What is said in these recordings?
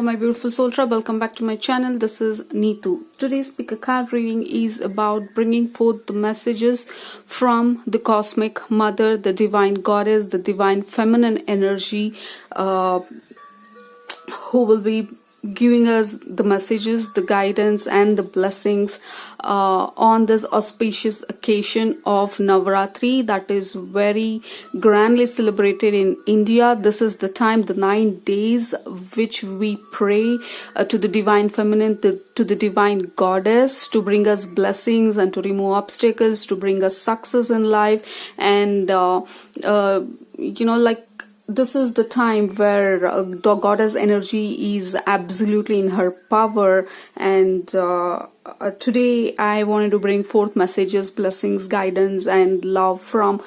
my beautiful soul tribe, welcome back to my channel. This is Neetu. Today's pick a card reading is about bringing forth the messages from the cosmic mother, the divine goddess, the divine feminine energy, who will be giving us the messages, the guidance and the blessings on this auspicious occasion of Navaratri that is very grandly celebrated in India. This is the time, the 9 days which we pray to the divine feminine, to the divine goddess, to bring us blessings and to remove obstacles, to bring us success in life. And this is the time where the goddess energy is absolutely in her power, and today I wanted to bring forth messages, blessings, guidance and love from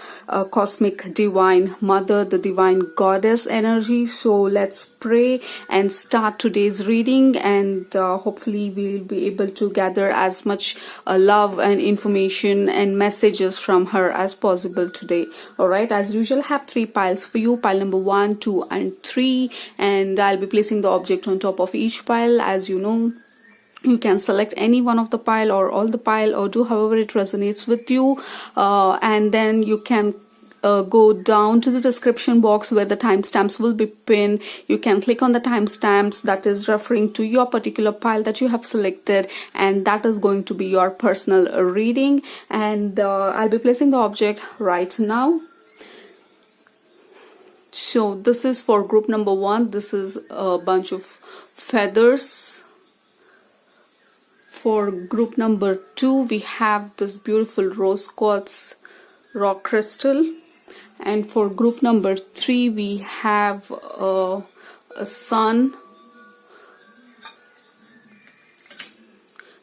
cosmic divine mother, the divine goddess energy. So let's pray and start today's reading, and hopefully we'll be able to gather as much love and information and messages from her as possible today. Alright, as usual, I have 3 piles for you, pile number 1, 2 and 3, and I'll be placing the object on top of each pile. As you know, you can select any one of the pile or all the pile, or do however it resonates with you, and then you can go down to the description box where the timestamps will be pinned. You can click on the timestamps that is referring to your particular pile that you have selected, and that is going to be your personal reading. And I'll be placing the object right now. So this is for group number 1. This is a bunch of feathers. For group number 2, we have this beautiful rose quartz rock crystal. And for group number 3, we have a sun.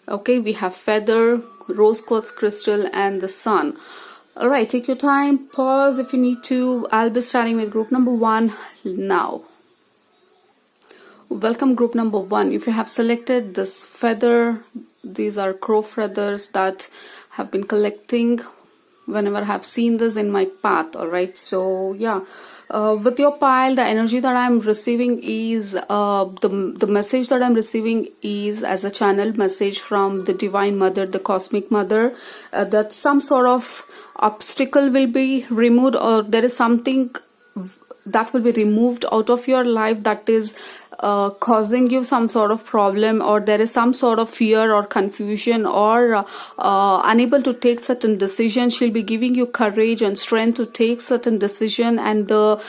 Okay, we have feather, rose quartz crystal and the sun. Alright, take your time, pause if you need to. I'll be starting with group number 1 now. Welcome group number 1. If you have selected this feather, these are crow feathers that have been collecting whenever I have seen this in my path. Alright, so yeah, with your pile, the energy that I'm receiving is the message that I'm receiving is as a channeled message from the divine mother, the cosmic mother, that some sort of obstacle will be removed, or there is something that will be removed out of your life that is causing you some sort of problem, or there is some sort of fear or confusion, or unable to take certain decisions. She'll be giving you courage and strength to take certain decision, and the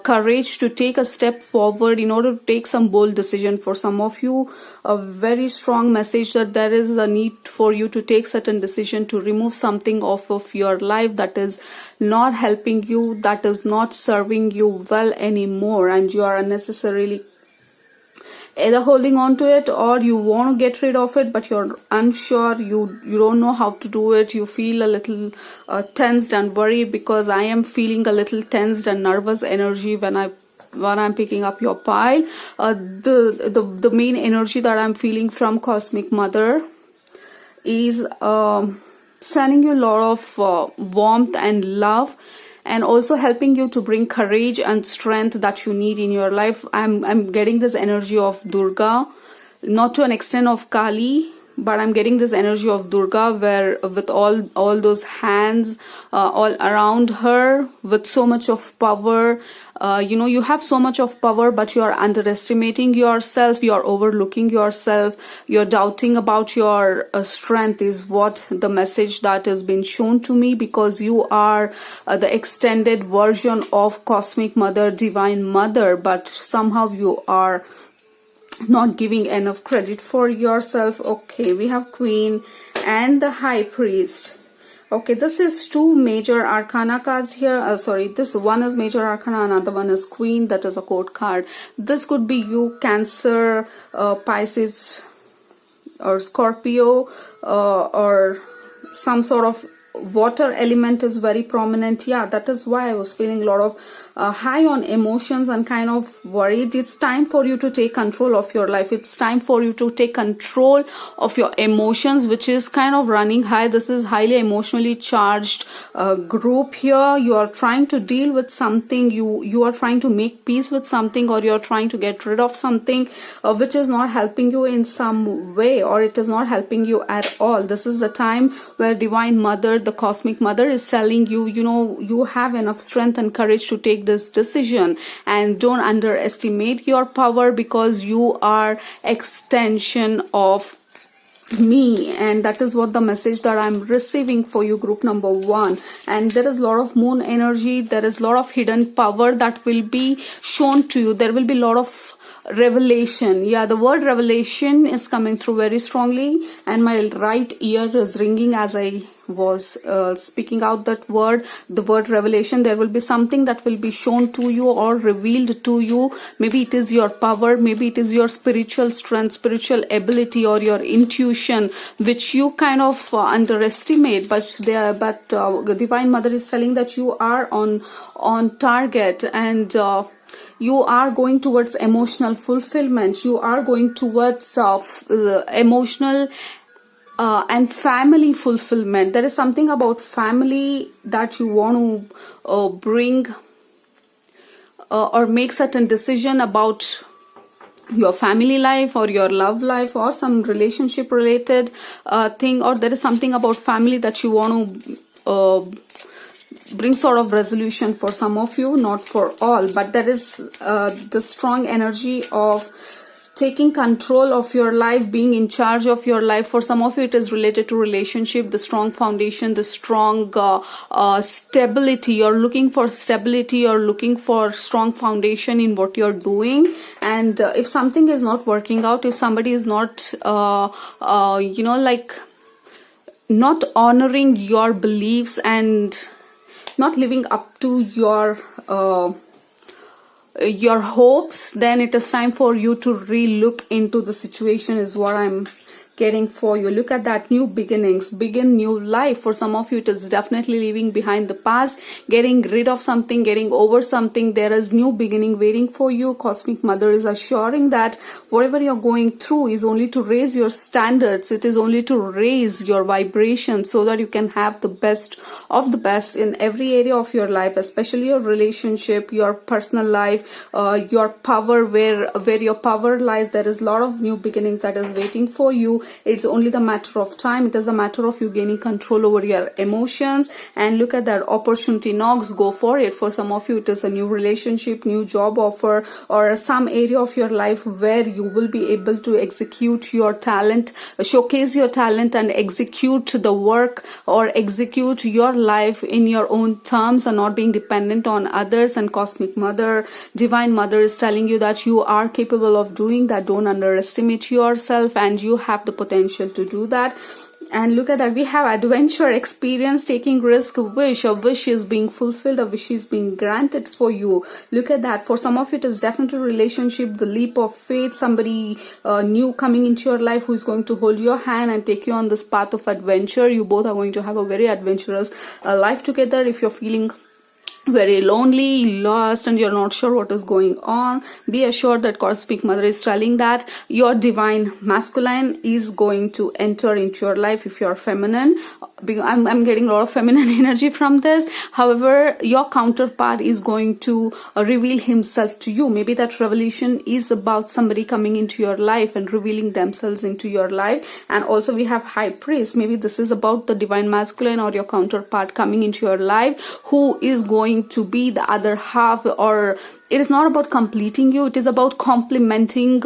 courage to take a step forward in order to take some bold decision. For some of you, a very strong message that there is a need for you to take certain decision to remove something off of your life that is not helping you, that is not serving you well anymore, and you are unnecessarily either holding on to it, or you want to get rid of it but you're unsure, you don't know how to do it. You feel a little tensed and worried, because I am feeling a little tensed and nervous energy when I'm picking up your pile. The main energy that I'm feeling from cosmic mother is sending you a lot of warmth and love, and also helping you to bring courage and strength that you need in your life. I'm getting this energy of Durga, not to an extent of Kali, but I'm getting this energy of Durga, where with all those hands all around her with so much of power. You have so much of power, but you are underestimating yourself, you are overlooking yourself, you're doubting about your strength is what the message that has been shown to me, because you are the extended version of cosmic mother, divine mother, but somehow you are not giving enough credit for yourself. Okay, we have Queen and the High Priest. Okay, this is 2 major arcana cards here. This one is major arcana, another one is Queen, that is a court card. This could be you, Cancer, Pisces or Scorpio, or some sort of water element is very prominent. Yeah, that is why I was feeling a lot of high on emotions and kind of worried. It's time for you to take control of your life. It's time for you to take control of your emotions, which is kind of running high. This is highly emotionally charged group here. You are trying to deal with something, you are trying to make peace with something, or you're trying to get rid of something which is not helping you in some way, or it is not helping you at all. This is the time where Divine Mother, the Cosmic Mother, is telling you, you know, you have enough strength and courage to take this decision, and don't underestimate your power, because you are extension of me. And that is what the message that I'm receiving for you, group number 1. And there is a lot of moon energy, there is a lot of hidden power that will be shown to you. There will be a lot of revelation. Yeah, the word revelation is coming through very strongly, and my right ear is ringing as I was speaking out that word, the word revelation. There will be something that will be shown to you or revealed to you. Maybe it is your power, maybe it is your spiritual strength, spiritual ability, or your intuition, which you kind of underestimate. But Divine Mother is telling that you are on target, and you are going towards emotional fulfillment. You are going towards emotional and family fulfillment. There is something about family that you want to bring or make certain decision about your family life or your love life or some relationship related thing, or there is something about family that you want to bring sort of resolution for some of you, not for all. But there is the strong energy of taking control of your life, being in charge of your life. For some of you, it is related to relationship, the strong foundation, the strong stability. You're looking for stability, you're looking for strong foundation in what you're doing. And if something is not working out, if somebody is not, not honoring your beliefs and not living up to your hopes, then it is time for you to re-look into the situation, is what I'm getting for you. Look at that, new beginnings, begin new life. For some of you, it is definitely leaving behind the past, getting rid of something, getting over something. There is new beginning waiting for you. Cosmic Mother is assuring that whatever you're going through is only to raise your standards. It is only to raise your vibration so that you can have the best of the best in every area of your life, especially your relationship, your personal life, your power, where your power lies. There is a lot of new beginnings that is waiting for you. It's only the matter of time. It is a matter of you gaining control over your emotions. And look at that, opportunity knocks, go for it. For some of you, it is a new relationship, new job offer, or some area of your life where you will be able to execute your talent, showcase your talent and execute the work or execute your life in your own terms and not being dependent on others. And Cosmic Mother, Divine Mother is telling you that you are capable of doing that. Don't underestimate yourself, and you have the potential to do that. And look at that, we have adventure, experience, taking risk, wish. A wish is being fulfilled, a wish is being granted for you. Look at that. For some of it is definitely relationship, the leap of faith, somebody new coming into your life who is going to hold your hand and take you on this path of adventure. You both are going to have a very adventurous life together. If you're feeling very lonely, lost, and you're not sure what is going on, be assured that Cosmic Mother is telling that your divine masculine is going to enter into your life. If you're feminine, I'm getting a lot of feminine energy from this. However, your counterpart is going to reveal himself to you. Maybe that revelation is about somebody coming into your life and revealing themselves into your life. And also we have High Priest. Maybe this is about the divine masculine or your counterpart coming into your life, who is going to be the other half. Or it is not about completing you, it is about complementing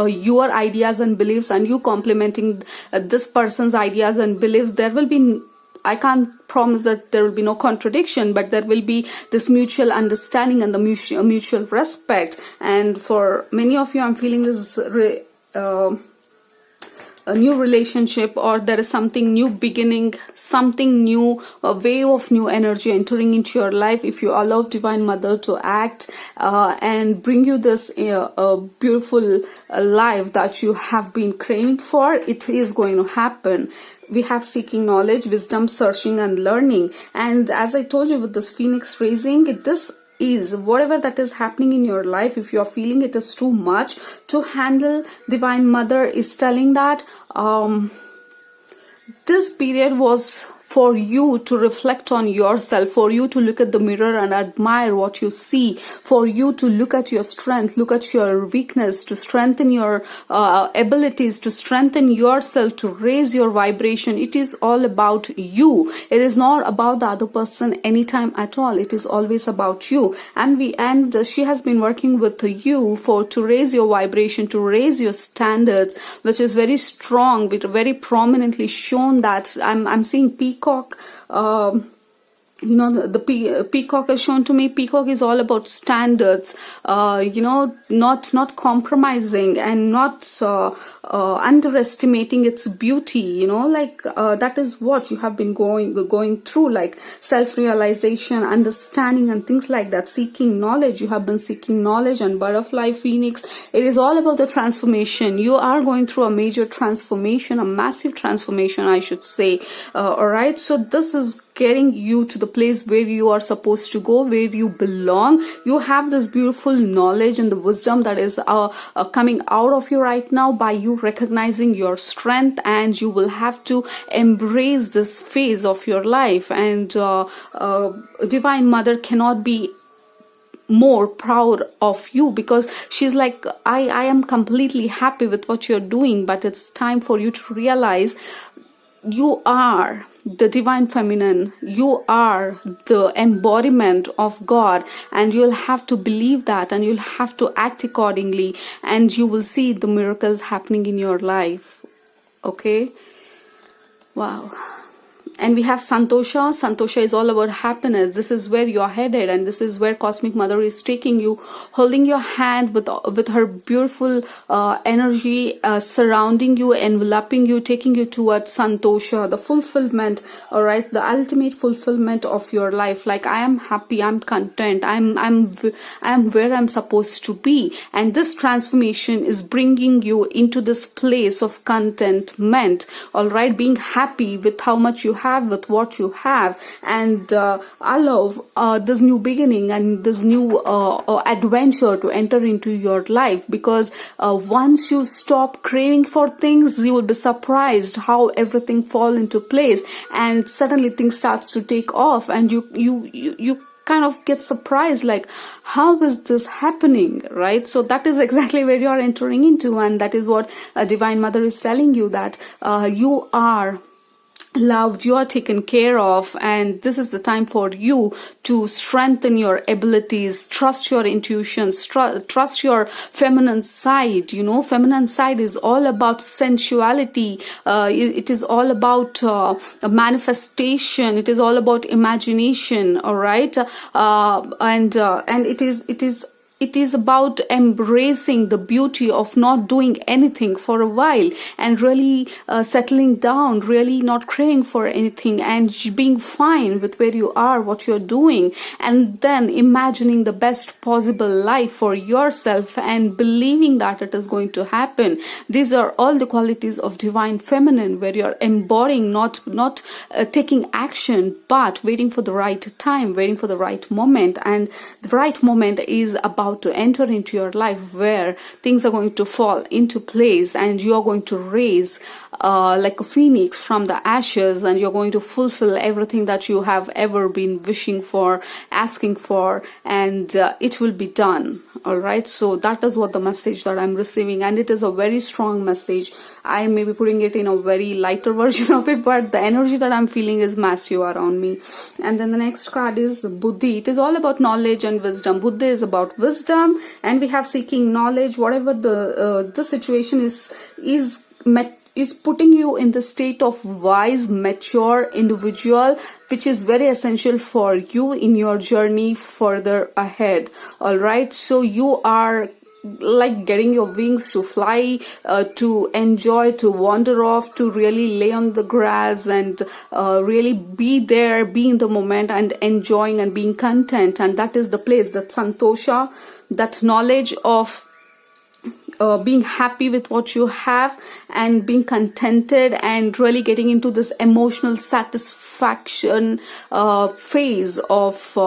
your ideas and beliefs, and you complementing this person's ideas and beliefs. There will be, I can't promise that there will be no contradiction, but there will be this mutual understanding and the mutual respect. And for many of you, I'm feeling this a new relationship, or there is something new beginning, something new, a wave of new energy entering into your life. If you allow Divine Mother to act and bring you this beautiful life that you have been craving for, it is going to happen. We have seeking knowledge, wisdom, searching and learning. And as I told you with this phoenix raising, this is whatever that is happening in your life. If you are feeling it is too much to handle, Divine Mother is telling that this period was for you to reflect on yourself, for you to look at the mirror and admire what you see, for you to look at your strength, look at your weakness, to strengthen your abilities, to strengthen yourself, to raise your vibration. It is all about you. It is not about the other person anytime at all. It is always about you. And she has been working with you to raise your vibration, to raise your standards, which is very strong, very prominently shown. That I'm seeing peacock. The peacock is shown to me. Peacock is all about standards, not compromising and not underestimating its beauty, that is what you have been going through, like self-realization, understanding and things like that, seeking knowledge. You have been seeking knowledge. And butterfly phoenix, it is all about the transformation. You are going through a major transformation, a massive transformation, I should say. All right, so this is getting you to the place where you are supposed to go, where you belong. You have this beautiful knowledge and the wisdom that is coming out of you right now by you recognizing your strength, and you will have to embrace this phase of your life. And Divine Mother cannot be more proud of you, because she's like, I am completely happy with what you're doing, but it's time for you to realize you are the divine feminine. You are the embodiment of God, and you'll have to believe that, and you'll have to act accordingly, and you will see the miracles happening in your life. Okay? Wow. And we have Santosha. Santosha is all about happiness. This is where you're headed, and this is where Cosmic Mother is taking you, holding your hand with her beautiful energy, surrounding you, enveloping you, taking you towards Santosha, the fulfillment, all right, the ultimate fulfillment of your life. Like, I am happy, I'm content, I'm where I'm supposed to be. And this transformation is bringing you into this place of contentment, all right, being happy with how much you have, with what you have, and allow this new beginning and this new adventure to enter into your life. Because once you stop craving for things, you will be surprised how everything fall into place, and suddenly things starts to take off, and you kind of get surprised, like, how is this happening, right? So that is exactly where you are entering into, and that is what Divine Mother is telling you, that you are loved, you are taken care of, and this is the time for you to strengthen your abilities, trust your intuitions, trust your feminine side. Feminine side is all about sensuality. It is all about manifestation. It is all about imagination. All right, and it is about embracing the beauty of not doing anything for a while, and really settling down, really not craving for anything, and being fine with where you are, what you're doing, and then imagining the best possible life for yourself and believing that it is going to happen. These are all the qualities of Divine Feminine, where you're embodying, not taking action, but waiting for the right time, waiting for the right moment. And the right moment is about to enter into your life, where things are going to fall into place, and you are going to raise like a phoenix from the ashes, and you're going to fulfill everything that you have ever been wishing for, asking for, and it will be done. All right, so that is what the message that I'm receiving, and it is a very strong message. I may be putting it in a very lighter version of it, but the energy that I'm feeling is massive around me. And then the next card is Buddhi. It is all about knowledge and wisdom. Buddhi is about wisdom, and we have seeking knowledge. Whatever the situation is putting you in the state of wise, mature individual, which is very essential for you in your journey further ahead. All right, so you are like getting your wings to fly, to enjoy, to wander off, to really lay on the grass and really be there, be in the moment and enjoying and being content. And that is the place, that santosha, that knowledge of being happy with what you have and being contented and really getting into this emotional satisfaction phase of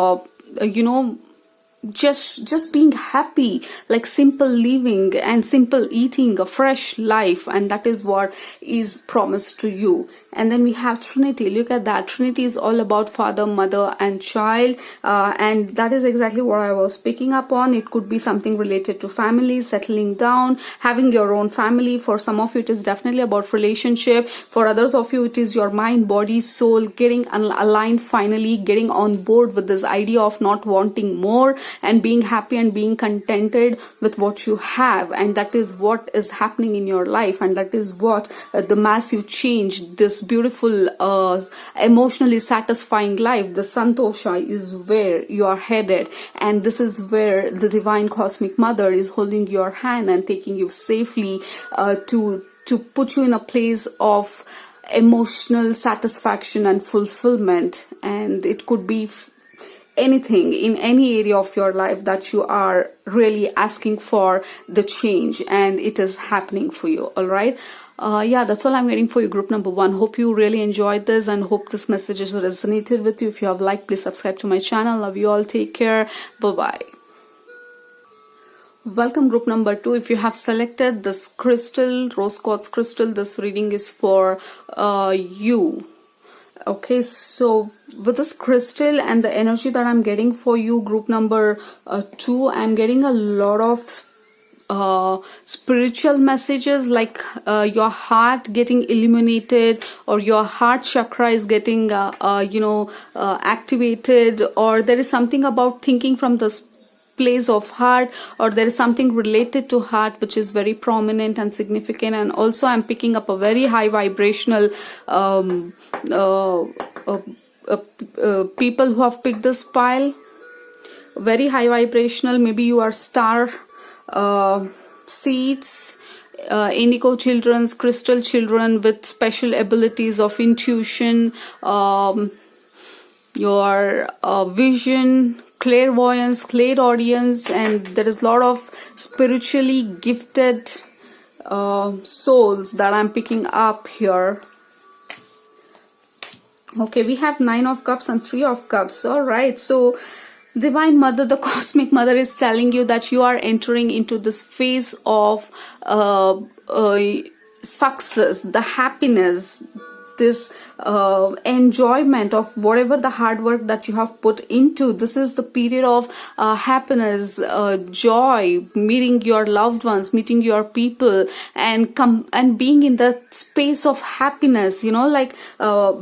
just being happy, like simple living and simple eating, a fresh life. And that is what is promised to you. And then we have Trinity. Look at that. Trinity is all about father, mother and child, and that is exactly what I was picking up on. It could be something related to family, settling down, having your own family. For some of you it is definitely about relationship. For others of you it is your mind, body, soul getting aligned, finally getting on board with this idea of not wanting more and being happy and being contented with what you have. And that is what is happening in your life, and that is what the massive change, this beautiful emotionally satisfying life, the santosha, is where you are headed. And this is where the divine cosmic mother is holding your hand and taking you safely to put you in a place of emotional satisfaction and fulfillment. And it could be anything in any area of your life that you are really asking for the change, and it is happening for you. All right. Yeah, that's all I'm getting for you, group number 1. Hope you really enjoyed this and hope this message has resonated with you. If you have liked, please subscribe to my channel. Love you all. Take care. Bye-bye. Welcome, group number 2. If you have selected this crystal, rose quartz crystal, this reading is for you. Okay, so with this crystal and the energy that I'm getting for you, group number 2, I'm getting a lot of spiritual messages, like your heart getting illuminated, or your heart chakra is getting activated, or there is something about thinking from this place of heart, or there is something related to heart which is very prominent and significant. And also I'm picking up a very high vibrational people who have picked this pile, very high vibrational. Maybe you are star seeds, indigo children's, crystal children with special abilities of intuition, your vision, clairvoyance, clairaudience, and there is a lot of spiritually gifted souls that I'm picking up here. Okay, we have 9 of cups and 3 of cups. All right, so Divine Mother, the Cosmic Mother, is telling you that you are entering into this phase of success, the happiness, this enjoyment of whatever the hard work that you have put into. This is the period of happiness, joy, meeting your loved ones, meeting your people, and being in the space of happiness, like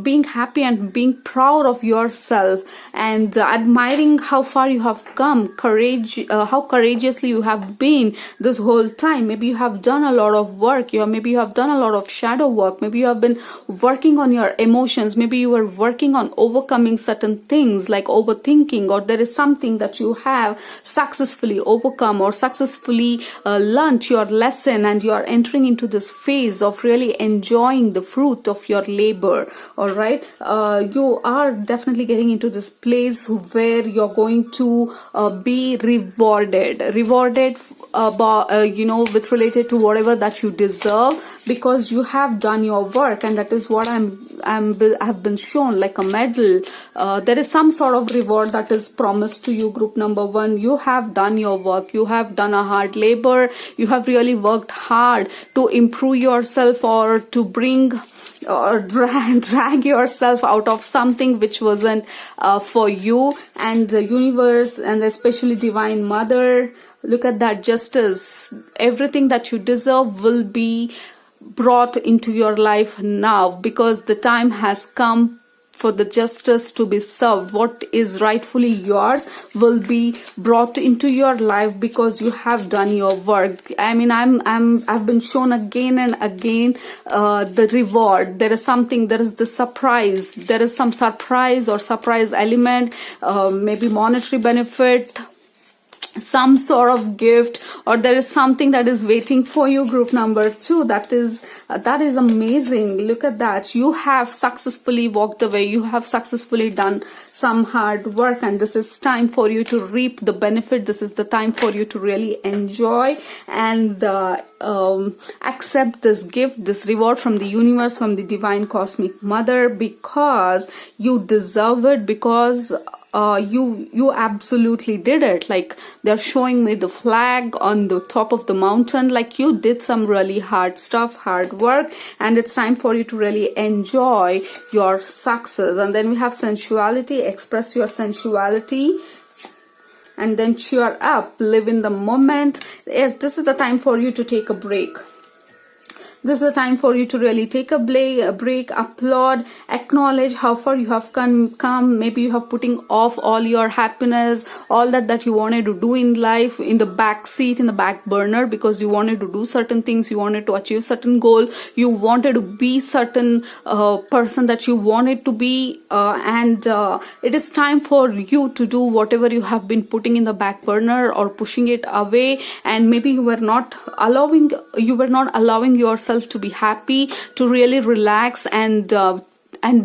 being happy and being proud of yourself, and admiring how far you have come, how courageously you have been this whole time. Maybe you have done a lot of work, maybe you have done a lot of shadow work, maybe you have been working on your emotions, maybe you were working on overcoming certain things like overthinking, or there is something that you have successfully overcome or successfully learnt your lesson, and you are entering into this phase of really enjoying the fruit of your labor. All right, you are definitely getting into this place where you're going to be rewarded with related to whatever that you deserve, because you have done your work. And that is what I have been shown, like a medal. There is some sort of reward that is promised to you, group number 1. You have done your work, you have done a hard labor, you have really worked hard to improve yourself, or to bring or drag yourself out of something which wasn't for you. And the universe, and especially Divine Mother, look at that justice. Everything that you deserve will be brought into your life now, because the time has come for the justice to be served. What is rightfully yours will be brought into your life because you have done your work. I mean, I've been shown again and again the reward. There is the surprise. There is some surprise or surprise element, maybe monetary benefit, some sort of gift, or there is something that is waiting for you. Group number 2, that is amazing. Look at that. You have successfully walked the way. You have successfully done some hard work, and this is time for you to reap the benefit. This is the time for you to really enjoy and accept this gift, this reward from the universe, from the divine cosmic mother, because you deserve it, because you absolutely did it. Like, they're showing me the flag on the top of the mountain. Like, you did some really hard stuff, hard work, and it's time for you to really enjoy your success. And then we have sensuality. Express your sensuality, and then cheer up, live in the moment. Yes, this is the time for you to take a break. This is a time for you to really take a break, applaud, acknowledge how far you have come. Maybe you have putting off all your happiness, all that you wanted to do in life in the back seat, in the back burner, because you wanted to do certain things, you wanted to achieve certain goal, you wanted to be certain person that you wanted to be, and it is time for you to do whatever you have been putting in the back burner or pushing it away. And maybe you were not allowing yourself to be happy, to really relax and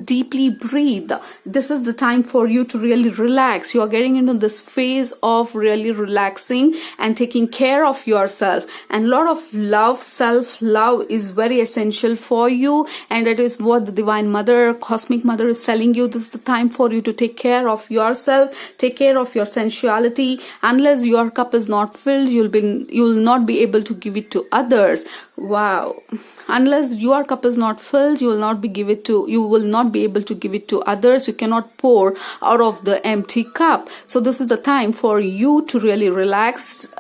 deeply breathe. This is the time for you to really relax. You are getting into this phase of really relaxing and taking care of yourself, and a lot of love, self-love is very essential for you, and that is what the divine mother, cosmic mother, is telling you. This is the time for you to take care of yourself, take care of your sensuality. Unless your cup is not filled, you will not be able to give it to others. Wow. Unless your cup is not filled, you will not be able to give it to others. You cannot pour out of the empty cup. So this is the time for you to really relax,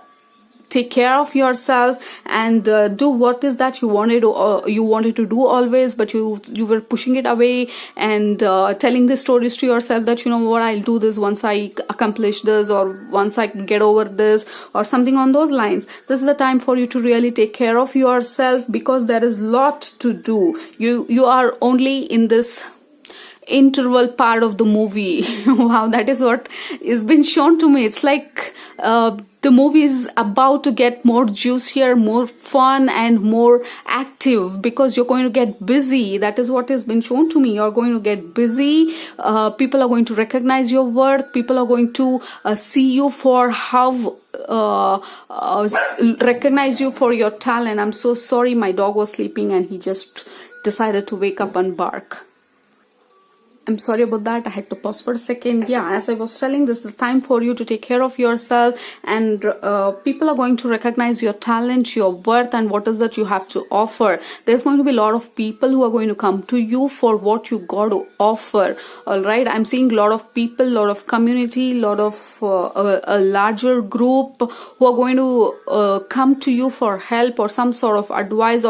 take care of yourself, and do what is that you wanted to do always, but you were pushing it away, and telling the stories to yourself that, you know what, I'll do this once I accomplish this, or once I get over this, or something on those lines. This is the time for you to really take care of yourself, because there is lot to do. You are only in this interval part of the movie. Wow, that is what is been shown to me. It's like the movie is about to get more juicier, more fun, and more active, because you're going to get busy. That is what has been shown to me. You're going to get busy. People are going to recognize your worth. People are going to see you for how recognize you for your talent. I'm so sorry, my dog was sleeping and he just decided to wake up and bark. I'm sorry about that. I had to pause for a second. Yeah, as I was telling, this is the time for you to take care of yourself, and people are going to recognize your talent, your worth, and what is that you have to offer. There's going to be a lot of people who are going to come to you for what you got to offer. All right, I'm seeing a lot of people, a lot of community, a lot of a larger group who are going to come to you for help or some sort of advice,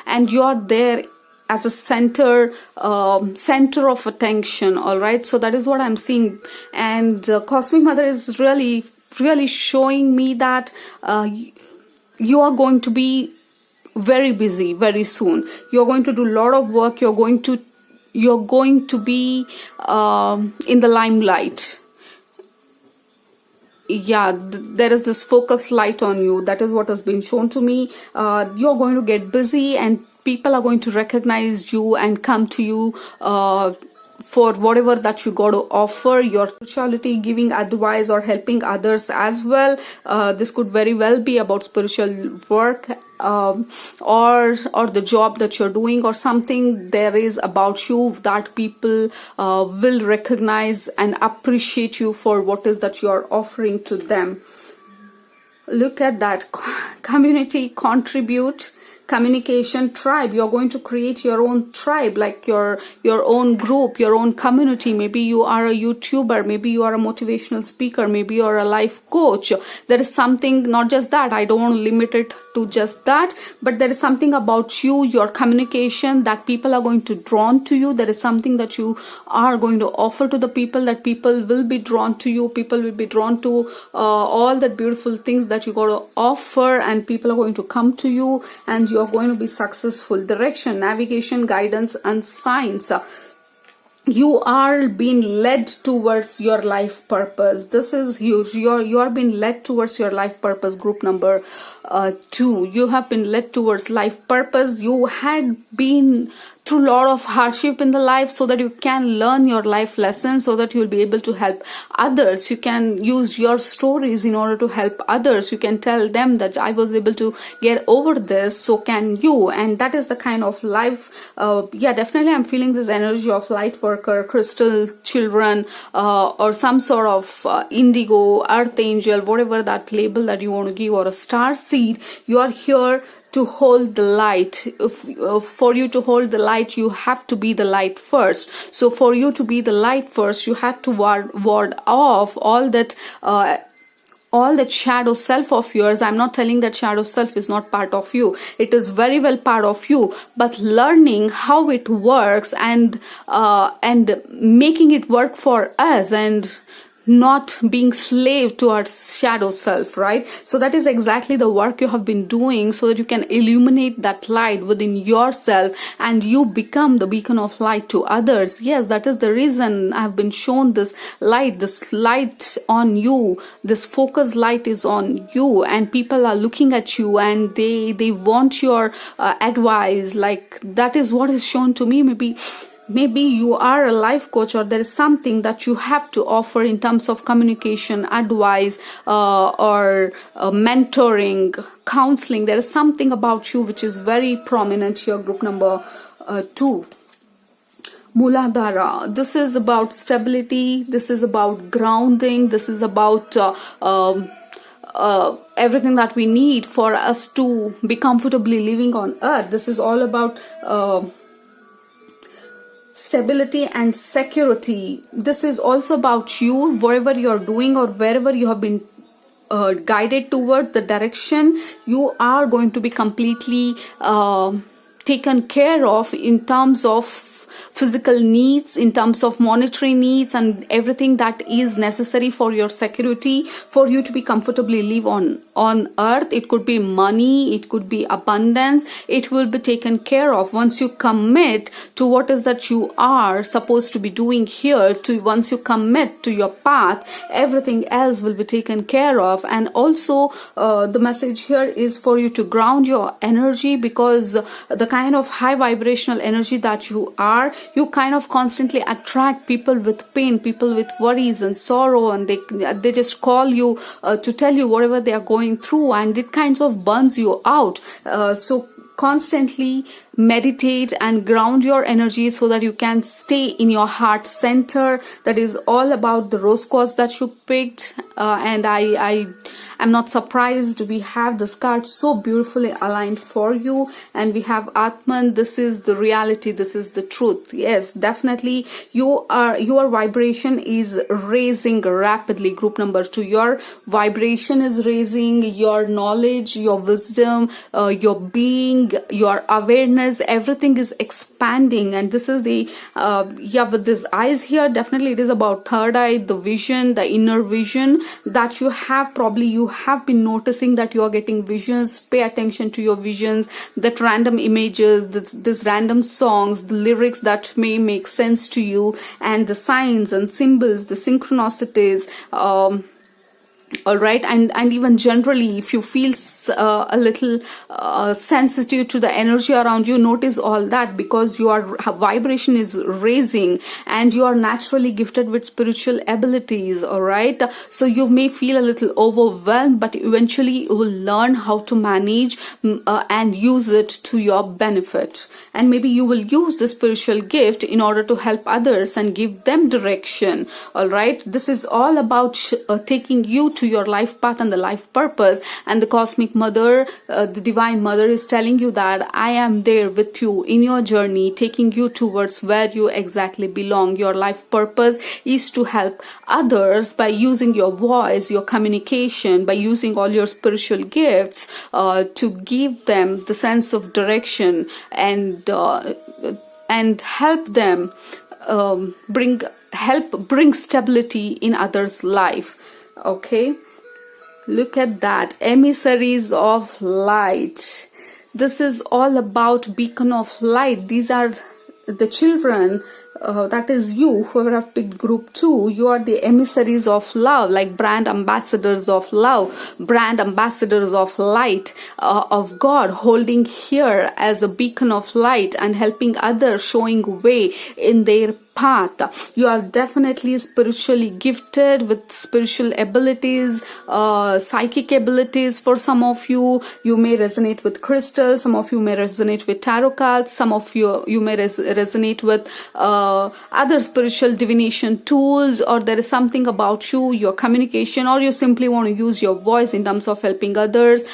and you are there as a center of attention. All right, so that is what I'm seeing, and Cosmic Mother is really showing me that you are going to be very busy very soon. You're going to do a lot of work. You're going to be in the limelight. Yeah, there is this focus light on you. That is what has been shown to me. You're going to get busy, and people are going to recognize you and come to you for whatever that you got to offer. Your spirituality, giving advice or helping others as well. This could very well be about spiritual work, or the job that you're doing, or something there is about you that people will recognize and appreciate you for what is that you're offering to them. Look at that. Community, contribute, communication, tribe. You're going to create your own tribe, like your own group, your own community. Maybe you are a YouTuber, maybe you are a motivational speaker, maybe you're a life coach. There is something, not just that, I don't want to limit it to just that, but there is something about you, your communication, that people are going to drawn to you. There is something that you are going to offer to the people, that people will be drawn to you. People will be drawn to all the beautiful things that you got to offer, and people are going to come to you, and you are going to be successful. Direction, navigation, guidance, and signs. you are being led towards your life purpose. This is huge. You are being led towards your life purpose. Group number 2, you have been led towards life purpose. You had been through a lot of hardship in the life so that you can learn your life lessons, so that you will be able to help others. You can use your stories in order to help others. You can tell them that I was able to get over this, so can you. And that is the kind of life, yeah, definitely I'm feeling this energy of light worker, crystal children, or some sort of indigo, earth angel, whatever that label that you want to give, or a star seed. You are here to hold the light. For you to hold the light, you have to be the light first. So for you to be the light first, you have to ward off all that shadow self of yours. I'm not telling that shadow self is not part of you. It is very well part of you, but learning how it works and making it work for us, and not being slave to our shadow self, right? So that is exactly the work you have been doing, so that you can illuminate that light within yourself and you become the beacon of light to others. Yes, that is the reason I have been shown this light on you. This focused light is on you, and people are looking at you and they want your advice. Like, that is what is shown to me. Maybe you are a life coach, or there is something that you have to offer in terms of communication, advice, or mentoring, counseling. There is something about you which is very prominent here. Group number 2. Muladhara. This is about stability. This is about grounding. This is about everything that we need for us to be comfortably living on earth. This is all about stability and security. This is also about you, whatever you're doing or wherever you have been guided toward the direction. You are going to be completely taken care of in terms of physical needs, in terms of monetary needs, and everything that is necessary for your security, for you to be comfortably live on earth. It could be money, it could be abundance. It will be taken care of once you commit to what is that you are supposed to be doing here. Once you commit to your path, everything else will be taken care of. And also the message here is for you to ground your energy, because the kind of high vibrational energy that you are, you kind of constantly attract people with pain, people with worries and sorrow, and they just call you to tell you whatever they are going through, and it kind of burns you out. So constantly meditate and ground your energy so that you can stay in your heart center. That is all about the rose quartz that you picked, and I'm not surprised. We have this card so beautifully aligned for you, and we have Atman. This is the reality. This is the truth. Yes, definitely your vibration is raising rapidly. Group number 2, your vibration is raising. Your knowledge, your wisdom, your being, your awareness, everything is expanding. And this is the with these eyes here, definitely it is about third eye, the vision, the inner vision that you have. Probably you have been noticing that you are getting visions. Pay attention to your visions, that random images, this random songs, the lyrics that may make sense to you, and the signs and symbols, the synchronicities, all right, and even generally, if you feel a little sensitive to the energy around you, notice all that, because your vibration is raising and you are naturally gifted with spiritual abilities. All right, so you may feel a little overwhelmed, but eventually you will learn how to manage and use it to your benefit. And maybe you will use the spiritual gift in order to help others and give them direction. All right, this is all about taking you to your life path and the life purpose. And the cosmic mother, the divine mother, is telling you that I am there with you in your journey, taking you towards where you exactly belong. Your life purpose is to help others by using your voice, your communication, by using all your spiritual gifts to give them the sense of direction and help them bring stability in others' life. Okay, look at that, emissaries of light. This is all about beacon of light. These are the children, that is you, whoever have picked group 2, you are the emissaries of love, like brand ambassadors of love, brand ambassadors of light, of God, holding here as a beacon of light and helping others, showing way in their path. You are definitely spiritually gifted with spiritual abilities, psychic abilities. For some of you, you may resonate with crystals, some of you may resonate with tarot cards, some of you may resonate with other spiritual divination tools, or there is something about you, your communication, or you simply want to use your voice in terms of helping others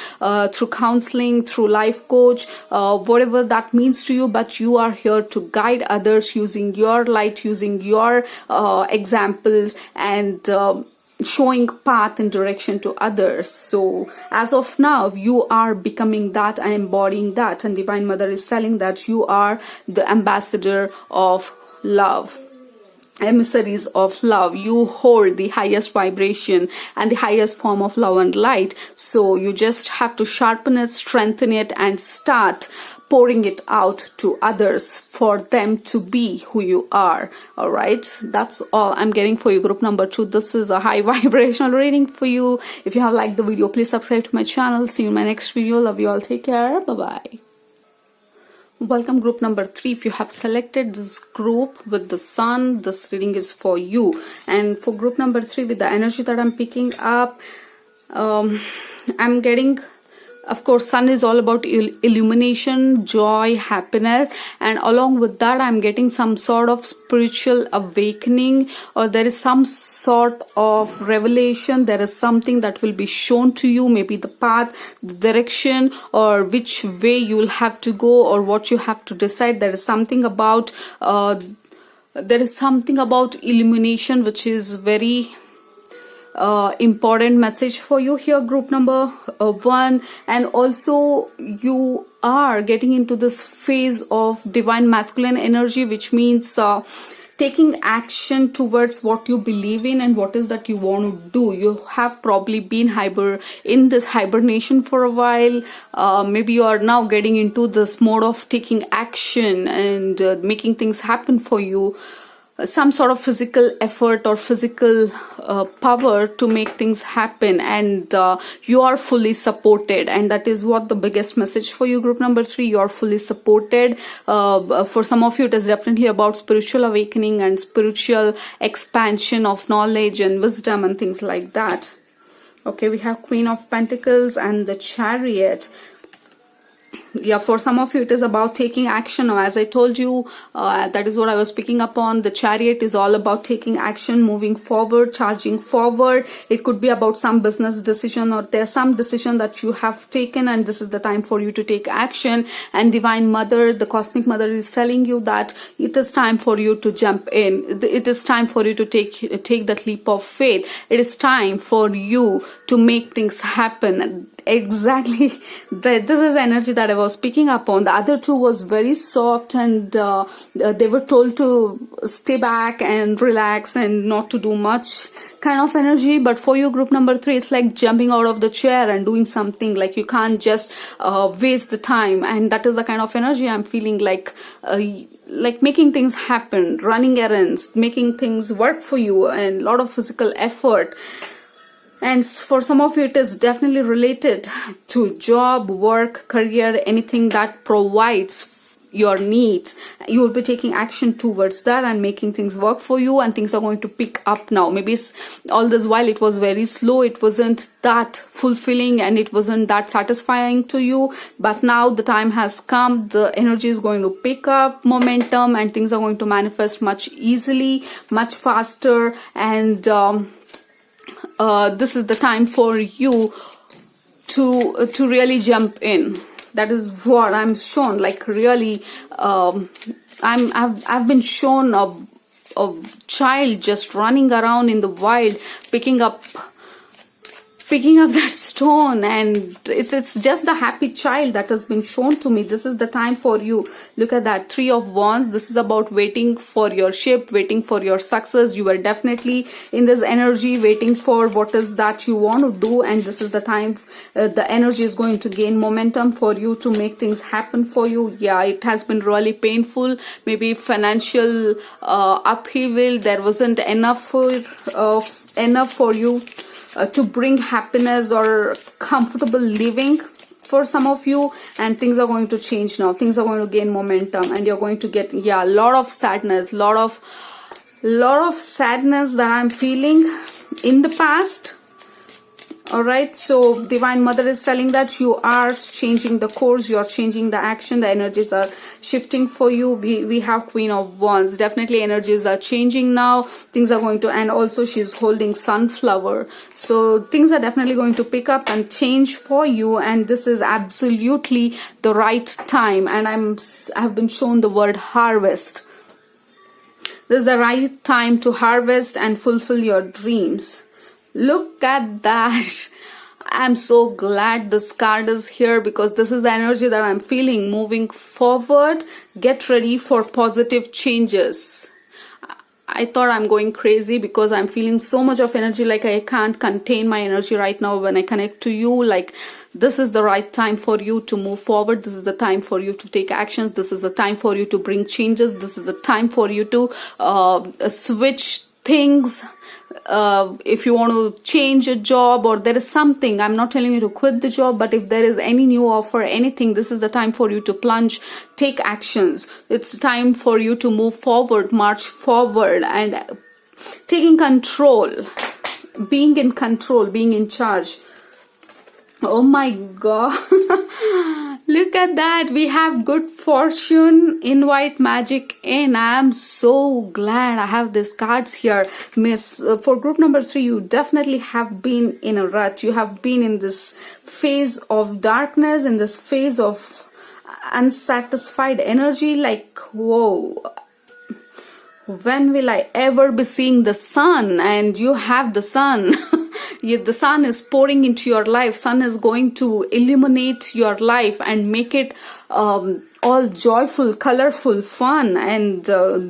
through counseling, through life coach, whatever that means to you. But you are here to guide others using your light, using your examples, and showing path and direction to others. So as of now, you are becoming that and embodying that, and Divine Mother is telling that you are the ambassador of love, emissaries of love. You hold the highest vibration and the highest form of love and light. So you just have to sharpen it, strengthen it, and start pouring it out to others for them to be who you are. All right, that's all I'm getting for you, group number 2. This is a high vibrational reading for you. If you have liked the video, please subscribe to my channel. See you in my next video. Love you all. Take care. Bye bye. Welcome, group number 3. If you have selected this group with the sun, this reading is for you. And for group number 3, with the energy that I'm picking up, I'm getting, of course, sun is all about illumination, joy, happiness, and along with that I'm getting some sort of spiritual awakening, or there is some sort of revelation. There is something that will be shown to you, maybe the path, the direction, or which way you will have to go, or what you have to decide. There is something about illumination which is very important message for you here, group number 1. And also you are getting into this phase of divine masculine energy, which means taking action towards what you believe in and what is that you want to do. You have probably been in this hibernation for a while. Maybe you are now getting into this mode of taking action and making things happen for you. Some sort of physical effort or physical power to make things happen, and you are fully supported, and that is what the biggest message for you, group number 3. You are fully supported. For some of you, it is definitely about spiritual awakening and spiritual expansion of knowledge and wisdom and things like that. Okay, we have Queen of Pentacles and the Chariot. Yeah, for some of you it is about taking action. Now, as I told you, that is what I was picking up on. The Chariot is all about taking action, moving forward, charging forward. It could be about some business decision, or there's some decision that you have taken and this is the time for you to take action. And Divine Mother, the Cosmic Mother, is telling you that it is time for you to jump in. It is time for you to take that leap of faith. It is time for you to make things happen. Exactly, this is energy that I was picking up on. The other two was very soft, and they were told to stay back and relax and not to do much kind of energy. But for you, group number 3, it's like jumping out of the chair and doing something. Like you can't just waste the time, and that is the kind of energy I'm feeling, like making things happen, running errands, making things work for you, and a lot of physical effort. And for some of you, it is definitely related to job, work, career, anything that provides your needs. You will be taking action towards that and making things work for you, and things are going to pick up now. Maybe all this while it was very slow, it wasn't that fulfilling and it wasn't that satisfying to you, but now the time has come. The energy is going to pick up momentum and things are going to manifest much easily, much faster, and this is the time for you to really jump in. That is what I'm shown. Like really, I've been shown a child just running around in the wild, picking up picking up that stone, and it's just the happy child that has been shown to me. This is the time for you. Look at that, 3 of Wands. This is about waiting for your shift, waiting for your success. You are definitely in this energy waiting for what is that you want to do, and this is the time the energy is going to gain momentum for you to make things happen for you. Yeah, it has been really painful, maybe financial upheaval. There wasn't enough for you to bring happiness or comfortable living for some of you, and things are going to change now. Things are going to gain momentum, and you're going to get, yeah, a lot of sadness, lot of sadness that I'm feeling in the past. All right, so Divine Mother is telling that you are changing the course, you are changing the action, the energies are shifting for you. We have Queen of Wands. Definitely energies are changing now. Things are going to, and also she's holding sunflower. So things are definitely going to pick up and change for you, and this is absolutely the right time. And I've been shown the word harvest. This is the right time to harvest and fulfill your dreams. Look at that. I'm so glad this card is here, because this is the energy that I'm feeling moving forward. Get ready for positive changes. I thought I'm going crazy because I'm feeling so much of energy, like I can't contain my energy right now when I connect to you. Like, this is the right time for you to move forward. This is the time for you to take actions. This is the time for you to bring changes. This is the time for you to switch things. If you want to change a job, or there is something, I'm not telling you to quit the job, but if there is any new offer, anything, this is the time for you to plunge, take actions. It's time for you to move forward, march forward, and taking control, being in control, being in charge. Oh my God. Look at that. We have good fortune, invite magic in. I am so glad I have these cards here. Miss, for group number 3, you definitely have been in a rut. You have been in this phase of darkness, in this phase of unsatisfied energy. Like, whoa, when will I ever be seeing the sun? And you have the sun. The sun is pouring into your life. Sun is going to illuminate your life and make it all joyful, colorful, fun, and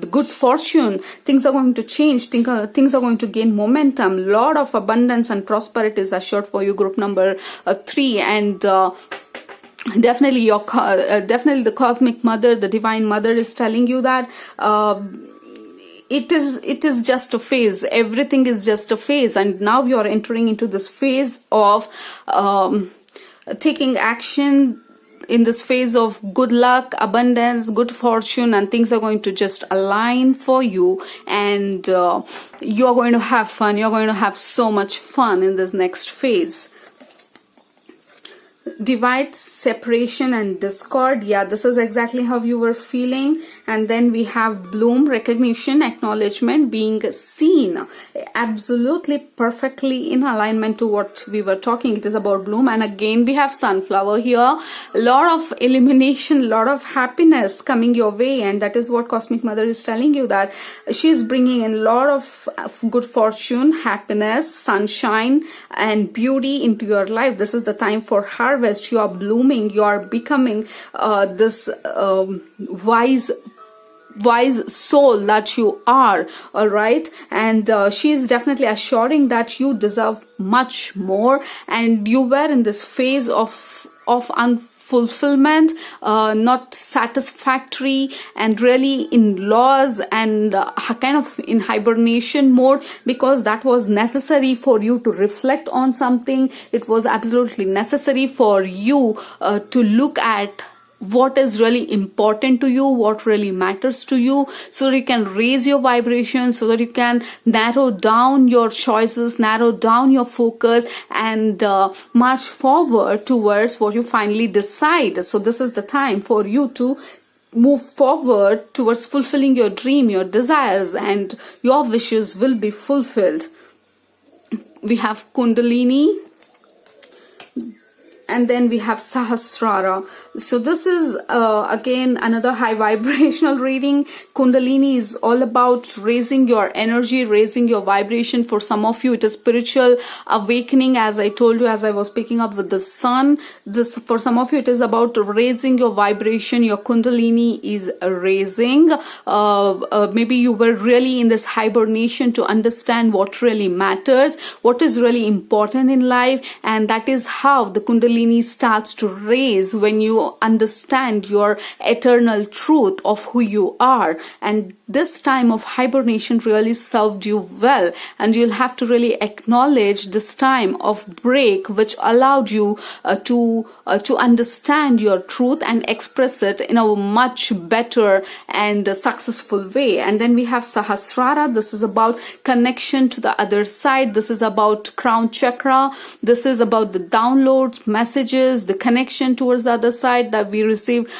good fortune. Things are going to change. Things are going to gain momentum. Lot of abundance and prosperity is assured for you, group number 3. And definitely definitely the cosmic mother, the divine mother is telling you that it is just a phase. Everything is just a phase, and now you are entering into this phase of taking action, in this phase of good luck, abundance, good fortune, and things are going to just align for you, and you are going to have fun. You're going to have so much fun in this next phase. Divide, separation, and discord. Yeah, this is exactly how you were feeling. And then we have bloom, recognition, acknowledgement, being seen. Absolutely perfectly in alignment to what we were talking. It is about bloom. And again, we have sunflower here. A lot of illumination, a lot of happiness coming your way. And that is what Cosmic Mother is telling you, that she is bringing in a lot of good fortune, happiness, sunshine, and beauty into your life. This is the time for harvest. You are blooming. You are becoming this wise soul that you are. All right, and she is definitely assuring that you deserve much more, and you were in this phase of unfulfillment, not satisfactory, and really in loss and kind of in hibernation mode, because that was necessary for you to reflect on something. It was absolutely necessary for you to look at what is really important to you, what really matters to you, so that you can raise your vibration, so that you can narrow down your choices, narrow down your focus, and march forward towards what you finally decide. So this is the time for you to move forward towards fulfilling your dream, your desires, and your wishes will be fulfilled. We have Kundalini. and then we have Sahasrara. So this is again another high vibrational reading. Kundalini is all about raising your energy, raising your vibration. For some of you it is spiritual awakening, as I told you, as I was picking up with the sun. This, for some of you, it is about raising your vibration. Your Kundalini is raising. Maybe you were really in this hibernation to understand what really matters, what is really important in life, and that is how the Kundalini starts to raise when you understand your eternal truth of who you are. And this time of hibernation really served you well, and you'll have to really acknowledge this time of break, which allowed you to understand your truth and express it in a much better and successful way. And then we have Sahasrara. This is about connection to the other side. This is about crown chakra. This is about the downloads, messages, the connection towards the other side that we receive.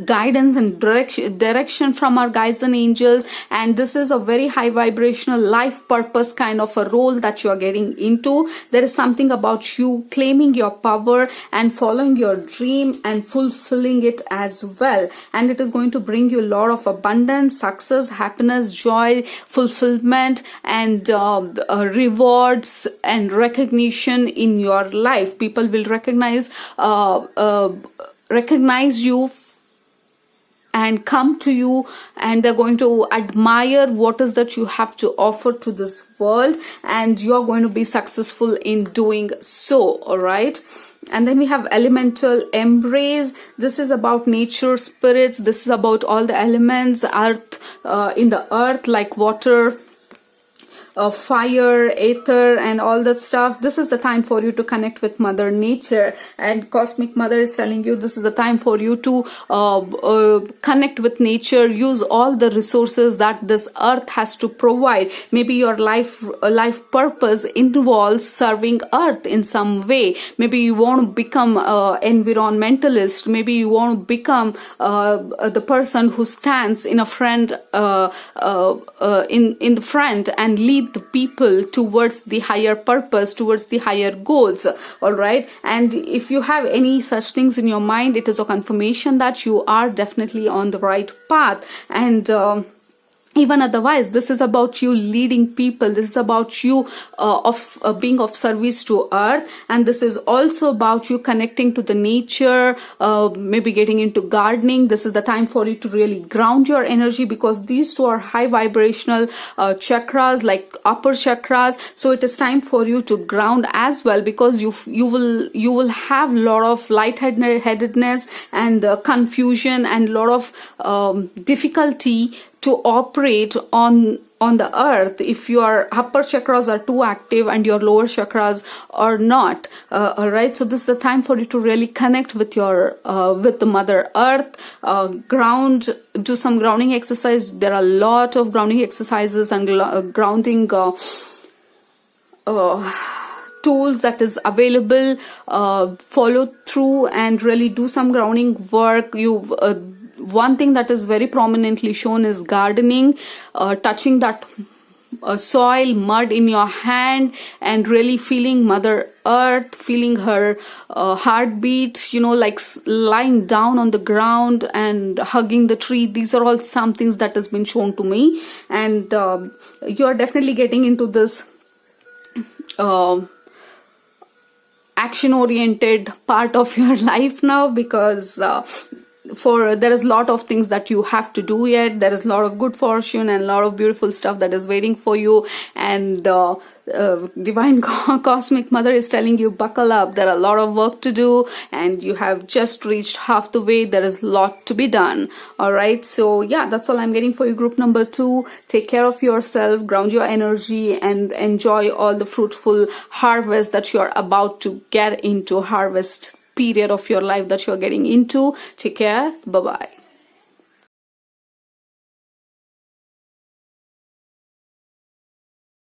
Guidance and direction from our guides and angels, and this is a very high vibrational life purpose kind of a role that you are getting into. There is something about you claiming your power and following your dream and fulfilling it as well, and it is going to bring you a lot of abundance, success, happiness, joy, fulfillment, and rewards and recognition in your life. People will recognize you and come to you, and they're going to admire what is that you have to offer to this world, and you're going to be successful in doing so. All right. And then we have elemental embrace. This is about nature, spirits. This is about all the elements, earth, in the earth, like water, fire, ether, and all that stuff. This is the time for you to connect with Mother Nature, and Cosmic Mother is telling you this is the time for you to connect with nature. Use all the resources that this earth has to provide. Maybe your life purpose involves serving earth in some way. Maybe you want to become environmentalist. Maybe you want to become the person who stands in a front in the front and lead the people towards the higher purpose, towards the higher goals. All right. And if you have any such things in your mind, it is a confirmation that you are definitely on the right path. And even otherwise, this is about you leading people. This is about you being of service to earth, and this is also about you connecting to the nature, maybe getting into gardening. This is the time for you to really ground your energy, because these two are high vibrational chakras, like upper chakras. So it is time for you to ground as well, because you will have a lot of lightheadedness and confusion and a lot of difficulty to operate on the earth if your upper chakras are too active and your lower chakras are not. All right, so this is the time for you to really connect with your with the Mother Earth. Ground, do some grounding exercise. There are a lot of grounding exercises and grounding tools that is available. Follow through and really do some grounding work. One thing that is very prominently shown is gardening, touching that soil, mud in your hand, and really feeling Mother Earth, feeling her heartbeat, like lying down on the ground and hugging the tree. These are all some things that has been shown to me, and you are definitely getting into this action-oriented part of your life now, because there is a lot of things that you have to do yet. There is a lot of good fortune and a lot of beautiful stuff that is waiting for you, and Divine Cosmic Mother is telling you, buckle up. There are a lot of work to do, and you have just reached half the way. There is a lot to be done. All right, so yeah, that's all I'm getting for you, group number 2. Take care of yourself, ground your energy, and enjoy all the fruitful harvest that you're about to get into, harvest period of your life that you're getting into. Take care. Bye-bye.